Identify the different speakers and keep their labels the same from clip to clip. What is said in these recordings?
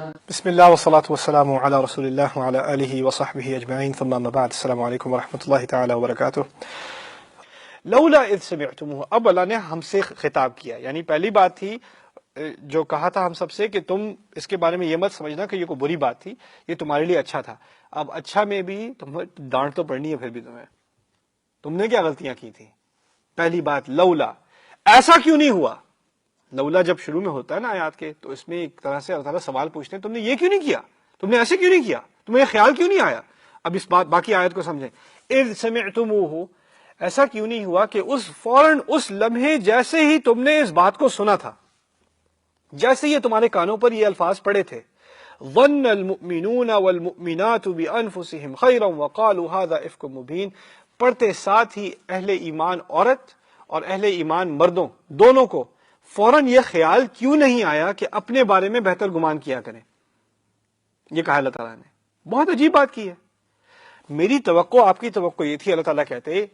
Speaker 1: بسم اللہ والصلاة والسلام علی رسول اللہ وعلی آلہ وصحبہ اجمعین ثم اما بعد السلام علیکم ورحمۃ اللہ تعالی وبرکاتہ. لولا اذ سمعتموہ، اب اللہ نے ہم سے خطاب کیا. یعنی پہلی بات تھی جو کہا تھا ہم سب سے کہ تم اس کے بارے میں یہ مت سمجھنا کہ یہ کوئی بری بات تھی، یہ تمہارے لیے اچھا تھا. اب اچھا میں بھی تمہیں ڈانٹ تو پڑنی ہے، پھر بھی تم نے کیا غلطیاں کی تھی. پہلی بات لولا، ایسا کیوں نہیں ہوا. لولا جب شروع میں ہوتا ہے نا آیات کے، تو اس میں ایک طرح سے اللہ تعالیٰ سوال پوچھتے ہیں تم نے یہ کیوں نہیں کیا، تم نے ایسے کیوں نہیں کیا، تمہیں یہ خیال کیوں نہیں آیا. اب اس بات باقی آیت کو سمجھیں. اذ سمعتموہ، ایسا کیوں نہیں ہوا کہ فوراً اس لمحے جیسے ہی تم نے اس بات کو سنا تھا، جیسے یہ تمہارے کانوں پر یہ الفاظ پڑے تھے، ظن المؤمنون والمؤمنات بانفسهم خیرا وقالوا هذا افک مبین، پڑھتے ساتھ ہی اہل ایمان عورت اور اہل ایمان مردوں دونوں کو فوراً یہ خیال کیوں نہیں آیا کہ اپنے بارے میں بہتر گمان کیا کریں. یہ کہا اللہ تعالیٰ نے. بہت عجیب بات کی ہے. میری توقع، آپ کی توقع یہ تھی، اللہ تعالیٰ کہتے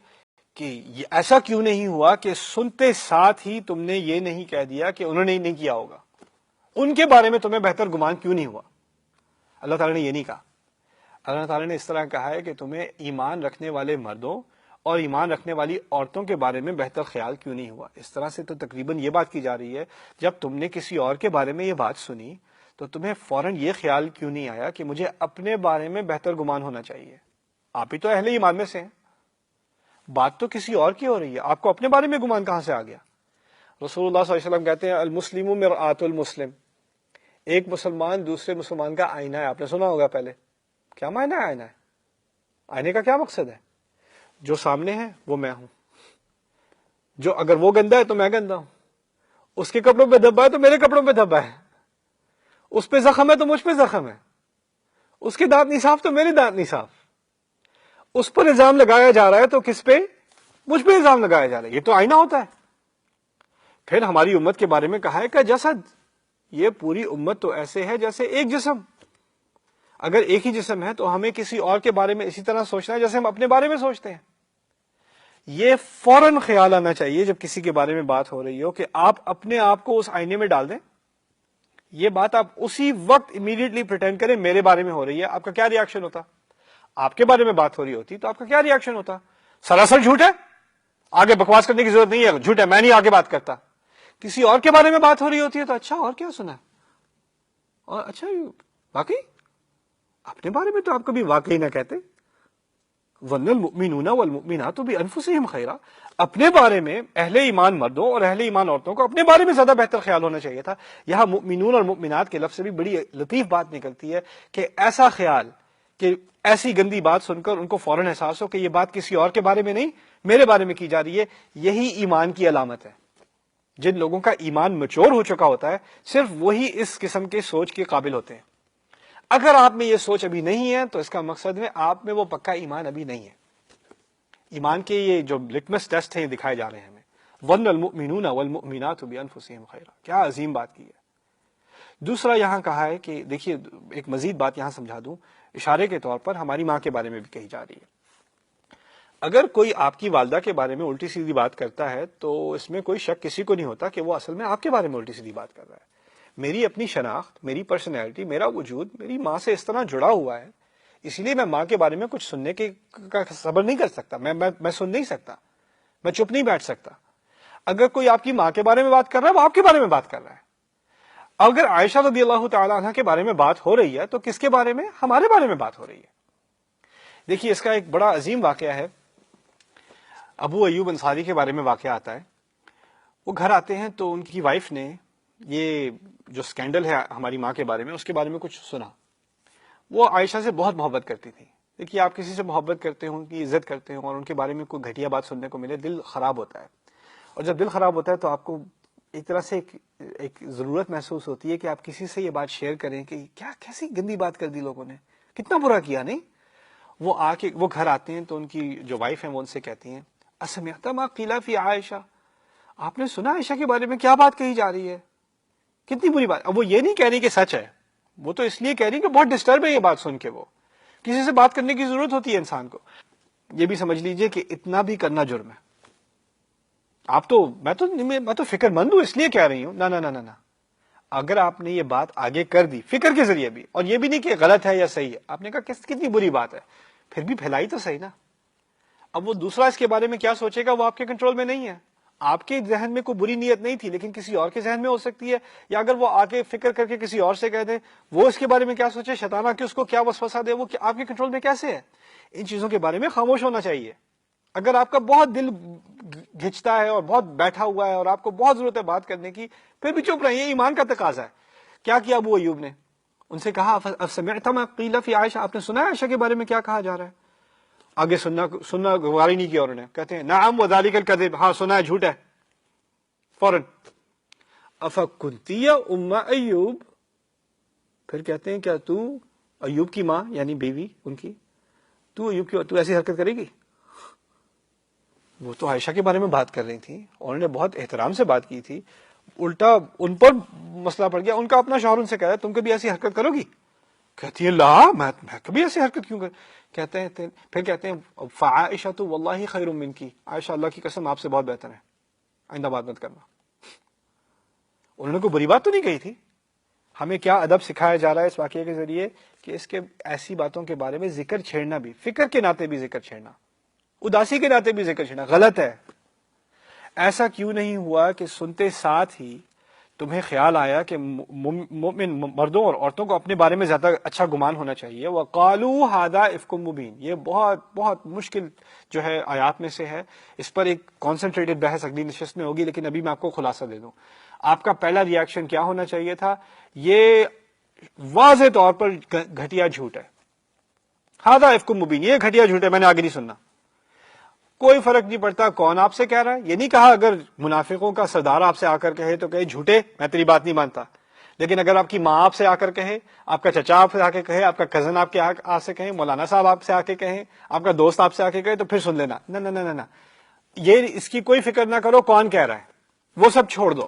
Speaker 1: کہ یہ ایسا کیوں نہیں ہوا کہ سنتے ساتھ ہی تم نے یہ نہیں کہہ دیا کہ انہوں نے نہیں کیا ہوگا، ان کے بارے میں تمہیں بہتر گمان کیوں نہیں ہوا. اللہ تعالیٰ نے یہ نہیں کہا. اللہ تعالیٰ نے اس طرح کہا ہے کہ تمہیں ایمان رکھنے والے مردوں اور ایمان رکھنے والی عورتوں کے بارے میں بہتر خیال کیوں نہیں ہوا. اس طرح سے تو تقریباً یہ بات کی جا رہی ہے جب تم نے کسی اور کے بارے میں یہ بات سنی تو تمہیں فوراً یہ خیال کیوں نہیں آیا کہ مجھے اپنے بارے میں بہتر گمان ہونا چاہیے. آپ ہی تو اہل ایمان میں سے ہیں، بات تو کسی اور کی ہو رہی ہے، آپ کو اپنے بارے میں گمان کہاں سے آ گیا. رسول اللہ صلی اللہ علیہ وسلم کہتے ہیں المسلم مرآۃ المسلم، ایک مسلمان دوسرے مسلمان کا آئینہ ہے. آپ نے سنا ہوگا پہلے. کیا معنی ہے آئینہ ہے؟ آئینے کا کیا مقصد ہے؟ جو سامنے ہے وہ میں ہوں، جو اگر وہ گندا ہے تو میں گندا ہوں، اس کے کپڑوں پہ دھبا ہے تو میرے کپڑوں پہ دھبا ہے، اس پہ زخم ہے تو مجھ پہ زخم ہے، اس کے دانت نہیں صاف تو میرے دانت نہیں صاف، اس پر الزام لگایا جا رہا ہے تو کس پہ؟ مجھ پہ الزام لگایا جا رہا ہے. یہ تو آئینہ ہوتا ہے. پھر ہماری امت کے بارے میں کہا ہے کہ جسد، یہ پوری امت تو ایسے ہے جیسے ایک جسم. اگر ایک ہی جسم ہے تو ہمیں کسی اور کے بارے میں اسی طرح سوچنا ہے جیسے ہم اپنے بارے میں سوچتے ہیں. یہ فوراً خیال آنا چاہیے جب کسی کے بارے میں بات ہو رہی ہو کہ آپ اپنے آپ کو اس آئینے میں ڈال دیں. یہ بات آپ اسی وقت امیڈیٹلی پریٹینڈ کریں میرے بارے میں ہو رہی ہے. آپ کا کیا ریاکشن ہوتا؟ آپ کے بارے میں بات ہو رہی ہوتی تو آپ کا کیا ریاکشن ہوتا؟ سراسر جھوٹ ہے، آگے بکواس کرنے کی ضرورت نہیں ہے، جھوٹ ہے، میں نہیں آگے بات کرتا. کسی اور کے بارے میں بات ہو رہی ہوتی ہے تو اچھا اور کیا سنا ہے، اور اچھا واقعی اپنے بارے میں تو آپ کبھی واقعی نہ کہتے. ظن المؤمنون والمؤمنات بانفسهم خیرا، اپنے بارے میں اہل ایمان مردوں اور اہل ایمان عورتوں کو اپنے بارے میں زیادہ بہتر خیال ہونا چاہیے تھا. یہاں مؤمنون اور مؤمنات کے لفظ سے بھی بڑی لطیف بات نکلتی ہے کہ ایسا خیال کہ ایسی گندی بات سن کر ان کو فوراً احساس ہو کہ یہ بات کسی اور کے بارے میں نہیں میرے بارے میں کی جا رہی ہے. یہی ایمان کی علامت ہے. جن لوگوں کا ایمان میچور ہو چکا ہوتا ہے صرف وہی اس قسم کے سوچ کے قابل ہوتے ہیں. اگر آپ میں یہ سوچ ابھی نہیں ہے تو اس کا مقصد ہے آپ میں وہ پکا ایمان ابھی نہیں ہے. ایمان کے یہ جو لٹمس ٹیسٹ ہیں یہ دکھائے جا رہے ہیں ہمیں. ظن المؤمنون والمؤمنات بانفسهم خیرا، کیا عظیم بات کی ہے. دوسرا یہاں کہا ہے کہ دیکھیے ایک مزید بات یہاں سمجھا دوں، اشارے کے طور پر ہماری ماں کے بارے میں بھی کہی جا رہی ہے. اگر کوئی آپ کی والدہ کے بارے میں الٹی سیدھی بات کرتا ہے تو اس میں کوئی شک کسی کو نہیں ہوتا کہ وہ اصل میں آپ کے بارے میں الٹی سیدھی بات کر رہا ہے. میری اپنی شناخت، میری پرسنالٹی، میرا وجود میری ماں سے اس طرح جڑا ہوا ہے، اسی لیے میں ماں کے بارے میں کچھ سننے کا صبر نہیں کر سکتا. میں سن نہیں سکتا، میں چپ نہیں بیٹھ سکتا. اگر کوئی آپ کی ماں کے بارے میں بات کر رہا ہے وہ آپ کے بارے میں بات کر رہا ہے. اگر عائشہ رضی اللہ تعالی عنہ کے بارے میں بات ہو رہی ہے تو کس کے بارے میں؟ ہمارے بارے میں بات ہو رہی ہے. دیکھیے اس کا ایک بڑا عظیم واقعہ ہے. ابو ایوب انصاری کے بارے میں واقعہ آتا ہے. وہ گھر آتے ہیں تو ان کی وائف نے یہ جو سکینڈل ہے ہماری ماں کے بارے میں، اس کے بارے میں کچھ سنا. وہ عائشہ سے بہت محبت کرتی تھی. دیکھیے آپ کسی سے محبت کرتے ہوں، ان کی عزت کرتے ہوں اور ان کے بارے میں کوئی گھٹیا بات سننے کو ملے، دل خراب ہوتا ہے. اور جب دل خراب ہوتا ہے تو آپ کو ایک طرح سے ایک ضرورت محسوس ہوتی ہے کہ آپ کسی سے یہ بات شیئر کریں کہ کیا کیسی گندی بات کر دی لوگوں نے، کتنا برا کیا. نہیں، وہ گھر آتے ہیں تو ان کی جو وائف ہیں وہ ان سے کہتی ہیں اسمعت ما قیل فی عائشہ، آپ نے سنا عائشہ کے بارے میں کیا بات کہی جا رہی ہے، کتنی بری بات. اب وہ یہ نہیں کہہ رہی کہ سچ ہے، وہ تو اس لیے کہہ رہی کہ بہت ڈسٹرب ہے یہ بات سن کے. وہ کسی سے بات کرنے کی ضرورت ہوتی ہے انسان کو. یہ بھی سمجھ لیجئے کہ اتنا بھی کرنا جرم ہے. آپ تو میں تو فکر مند ہوں اس لیے کہہ رہی ہوں. نہ اگر آپ نے یہ بات آگے کر دی فکر کے ذریعے بھی، اور یہ بھی نہیں کہ غلط ہے یا صحیح ہے، آپ نے کہا کتنی بری بات ہے، پھر بھی پھیلائی تو صحیح نا. اب وہ دوسرا اس کے بارے میں کیا سوچے گا وہ آپ کے کنٹرول میں نہیں ہے. آپ کے ذہن میں کوئی بری نیت نہیں تھی لیکن کسی اور کے ذہن میں ہو سکتی ہے، یا اگر وہ آ کے فکر کر کے کسی اور سے کہہ دے وہ اس کے بارے میں کیا سوچے، شیطان آ کے اس کو کیا وسوسہ دے، وہ آپ کے کنٹرول میں کیسے ہے. ان چیزوں کے بارے میں خاموش ہونا چاہیے. اگر آپ کا بہت دل گھچتا ہے اور بہت بیٹھا ہوا ہے اور آپ کو بہت ضرورت ہے بات کرنے کی، پھر بھی چپ رہے. یہ ایمان کا تقاضا ہے. کیا کیا ابو ایوب نے؟ ان سے کہا سمعت ما قیل فی عائشہ، آپ نے سنا ہے عائشہ کے بارے میں کیا کہا جا رہا ہے؟ آگے سننا گواری نہیں کیا انہوں نے. کہتے ہیں نعم وذالک الکذب، ہاں سنا ہے، جھوٹ ہے. فوراً افکنتی ام ایوب، پھر کہتے ہیں کیا تو ایوب کی ماں یعنی بیوی ان کی، تو ایوب کی تو ایسی حرکت کرے گی؟ وہ تو عائشہ کے بارے میں بات کر رہی تھی، انہوں نے بہت احترام سے بات کی تھی، الٹا ان پر مسئلہ پڑ گیا. ان کا اپنا شوہر ان سے کہہ رہا ہے تم کبھی ایسی حرکت کرو گی؟ کہتی ہے لا، میں کبھی ایسی حرکت کیوں کر. کہتے ہیں پھر کہتے ہیں فعائشہ تو واللہ خیر منکی، عائشہ اللہ کی قسم آپ سے بہت بہتر ہے، آئندہ بات مت کرنا. انہوں نے کوئی بری بات تو نہیں کہی تھی. ہمیں کیا ادب سکھایا جا رہا ہے اس واقعے کے ذریعے کہ اس کے ایسی باتوں کے بارے میں ذکر چھیڑنا بھی، فکر کے ناطے بھی ذکر چھیڑنا، اداسی کے ناطے بھی ذکر چھیڑنا غلط ہے. ایسا کیوں نہیں ہوا کہ سنتے ساتھ ہی تمہیں خیال آیا کہ مومن مردوں اور عورتوں کو اپنے بارے میں زیادہ اچھا گمان ہونا چاہیے. وَقَالُوا هَذَا إِفْكٌ مُبِينٌ، یہ بہت بہت مشکل جو ہے آیات میں سے ہے. اس پر ایک کانسنٹریٹڈ بحث اگلی نشست میں ہوگی، لیکن ابھی میں آپ کو خلاصہ دے دوں. آپ کا پہلا ری ایکشن کیا ہونا چاہیے تھا؟ یہ واضح طور پر گھٹیا جھوٹ ہے. ہاذا افک مبین، یہ گھٹیا جھوٹ ہے، میں نے آگے نہیں سننا. کوئی فرق نہیں پڑتا کون آپ سے کہہ رہا ہے. یہ نہیں کہا اگر منافقوں کا سردار آپ سے آ کر کہے تو کہے جھوٹے میں تیری بات نہیں مانتا. لیکن اگر آپ کی ماں آپ سے آ کر کہے، آپ کا چچا آپ سے آ کے کہے، آپ کا کزن آپ کے آ سے کہے، مولانا صاحب آپ سے آ کے کہیں، آپ کا دوست آپ سے آ کے کہے، تو پھر سن لینا. نہ نہ نہ نہ، یہ اس کی کوئی فکر نہ کرو کون کہہ رہا ہے، وہ سب چھوڑ دو.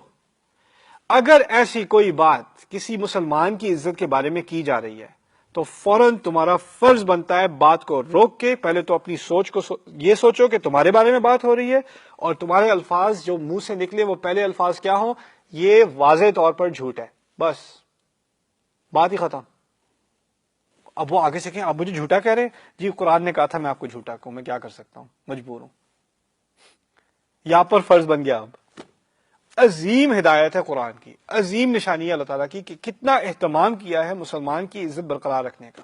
Speaker 1: اگر ایسی کوئی بات کسی مسلمان کی عزت کے بارے میں کی جا رہی ہے تو فوراً تمہارا فرض بنتا ہے بات کو روک کے پہلے تو اپنی سوچ کو یہ سوچو کہ تمہارے بارے میں بات ہو رہی ہے، اور تمہارے الفاظ جو منہ سے نکلے وہ پہلے الفاظ کیا ہوں، یہ واضح طور پر جھوٹ ہے. بس بات ہی ختم. اب وہ آگے سے کہیں آپ مجھے جھوٹا کہہ رہے ہیں، جی قرآن نے کہا تھا میں آپ کو جھوٹا کہوں، میں کیا کر سکتا ہوں، مجبور ہوں. یہاں پر فرض بن گیا. اب عظیم ہدایت ہے قرآن کی، عظیم نشانی ہے اللہ تعالیٰ کی کہ کتنا اہتمام کیا ہے مسلمان کی عزت برقرار رکھنے کا.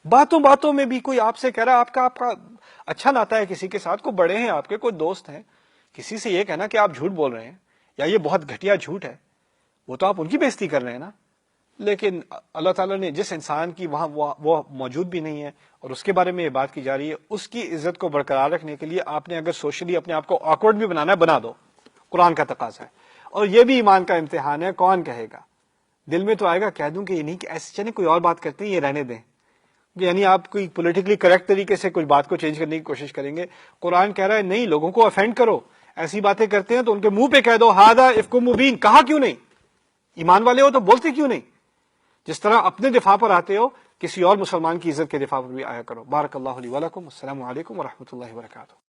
Speaker 1: باتوں باتوں میں بھی کوئی آپ سے کہہ رہا ہے آپ کا اچھا ناتا ہے کسی کے ساتھ، کوئی بڑے ہیں آپ کے، کوئی دوست ہیں، کسی سے یہ کہنا کہ آپ جھوٹ بول رہے ہیں یا یہ بہت گھٹیا جھوٹ ہے، وہ تو آپ ان کی بے عزتی کر رہے ہیں نا. لیکن اللہ تعالیٰ نے جس انسان کی وہاں وہ موجود بھی نہیں ہے اور اس کے بارے میں یہ بات کی جا رہی ہے، اس کی عزت کو برقرار رکھنے کے لیے آپ نے اگر سوشلی اپنے آپ کو آکورڈ بھی بنانا ہے بنا دو. قرآن کا تقاضا ہے. اور یہ بھی ایمان کا امتحان ہے. کون کہے گا؟ دل میں تو آئے گا کہہ دوں کہ یہ نہیں کہ ایسے چلیں کوئی اور بات کرتے ہیں، یہ رہنے دیں. یعنی آپ کوئی پولیٹیکلی کریکٹ طریقے سے کوئی بات کو چینج کرنے کی کوشش کریں گے. قرآن کہہ رہا ہے نہیں، لوگوں کو افینڈ کرو، ایسی باتیں کرتے ہیں تو ان کے منہ پہ کہہ دو ہاذا افک مبین. کہا کیوں نہیں؟ ایمان والے ہو تو بولتے کیوں نہیں؟ جس طرح اپنے دفاع پر آتے ہو کسی اور مسلمان کی عزت کے دفاع پر بھی آیا کرو. بارک اللہ لی ولکم. السلام علیکم ورحمۃ اللہ وبرکاتہ.